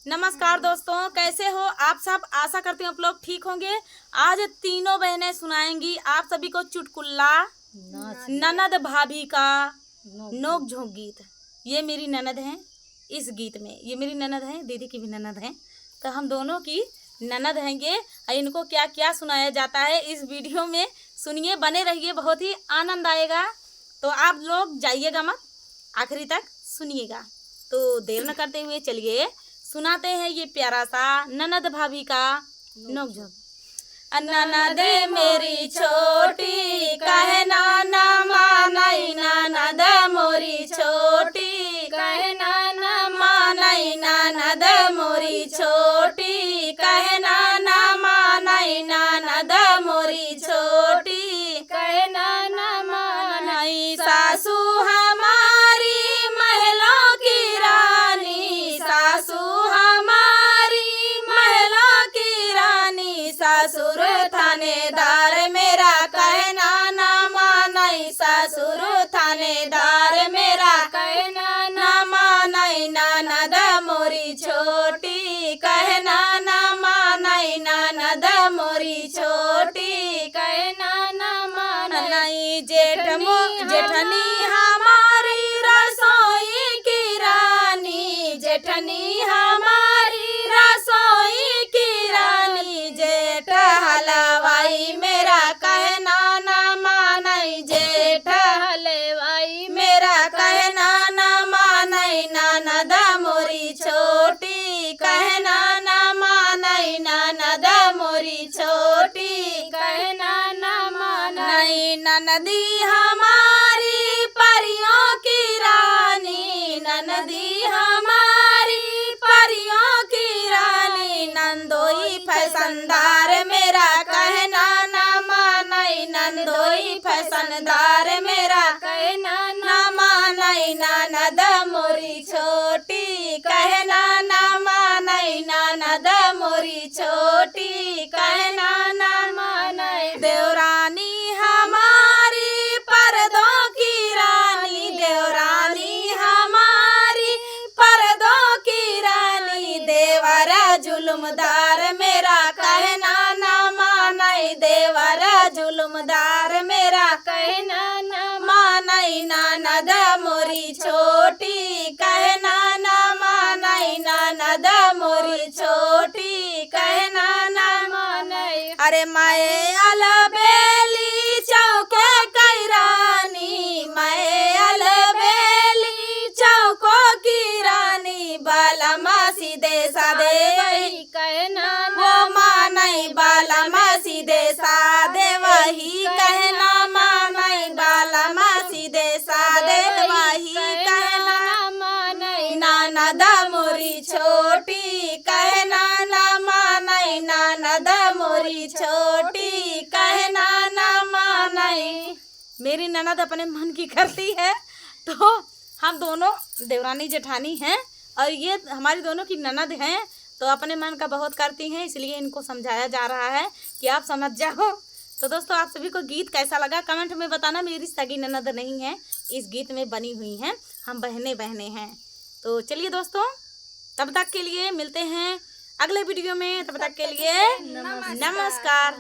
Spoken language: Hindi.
नमस्कार दोस्तों, कैसे हो आप सब। आशा करती हूँ आप लोग ठीक होंगे। आज तीनों बहनें सुनाएंगी आप सभी को चुटकुला ननद भाभी का नोक झोंक गीत। ये मेरी ननद हैं। इस गीत में ये मेरी ननद हैं, दीदी की भी ननद हैं, तो हम दोनों की ननद हैंगे। इनको क्या क्या सुनाया जाता है इस वीडियो में सुनिए, बने रहिए, बहुत ही आनंद आएगा। तो आप लोग जाइएगा मत, आखिरी तक सुनिएगा। तो देर न करते हुए चलिए सुनाते हैं ये प्यारा सा ननद भाभी का नोक झोंक। ननद मेरी छोटी कहे नाना मानई, ननद मोरी छोटी कहे नाना मानई, ननद मोरी छोटी कहे नाना मानई, ननद मोरी छोटी कहे नाना मानई। सासू हमारी महलों की रानी, सासू ससुर थानेदार मेरा कहना ना मानई, ससुर थानेदार मेरा कहना ना मानई, ननद मोरी छोटी कहना ना मानई, ननद मोरी छोटी कहना ना मानई। जेठनी हमारी रसोई की रानी, जेठनी हमारी रसोई की रानी, जेठ हलवाई मेरा कहना ना मानई, जेठ हलवाई मेरा कहना ना मानई, ननद मोरी छोटी कहना ना मानई, ननद मोरी छोटी कहना ना मानई। ननदी हमारी परियों की रानी, ननदी हमारी परियों की रानी, नंदोई फैशनदार मेरा कहना ना मानई, नंदोई फैशनदार मेरा कहना ना मानई, ननद मोरी छोटी कहना ना मानई, ननद मोरी छोटी कहना ना मानई। देवरानी हमारी पर्दों की रानी, देवरानी हमारी पर्दों की रानी, देवरा जुल्मदार मेरा कहना ना मानई, देवरा जुल्मदार मेरा कहना ना मानई, ननद मोरी छोटी कहना ना मानई, ननद मोरी छोटी कहना ना मानई। अरे मैं अलबेली चौके की रानी, मैं अलबेली चौकों की रानी, बालमा सीधे सादे वही कहना वो मानई, बालमा सीधे सादे वही कहना मानई, बालमा सीधे सादे वही कहना मानई, ननद मोरी छोटी कहना ना मानई, ननद मोरी छोटी कहना ना मानई। मेरी ननद अपने मन की करती है, तो हम दोनों देवरानी जेठानी हैं और ये हमारी दोनों की ननद हैं, तो अपने मन का बहुत करती हैं, इसलिए इनको समझाया जा रहा है कि आप समझ जाओ। तो दोस्तों आप सभी को गीत कैसा लगा कमेंट में बताना। मेरी सगी ननद नहीं है, इस गीत में बनी हुई हैं, हम बहने बहने हैं। तो चलिए दोस्तों, तब तक के लिए मिलते हैं अगले वीडियो में, तब तक के लिए नमस्कार।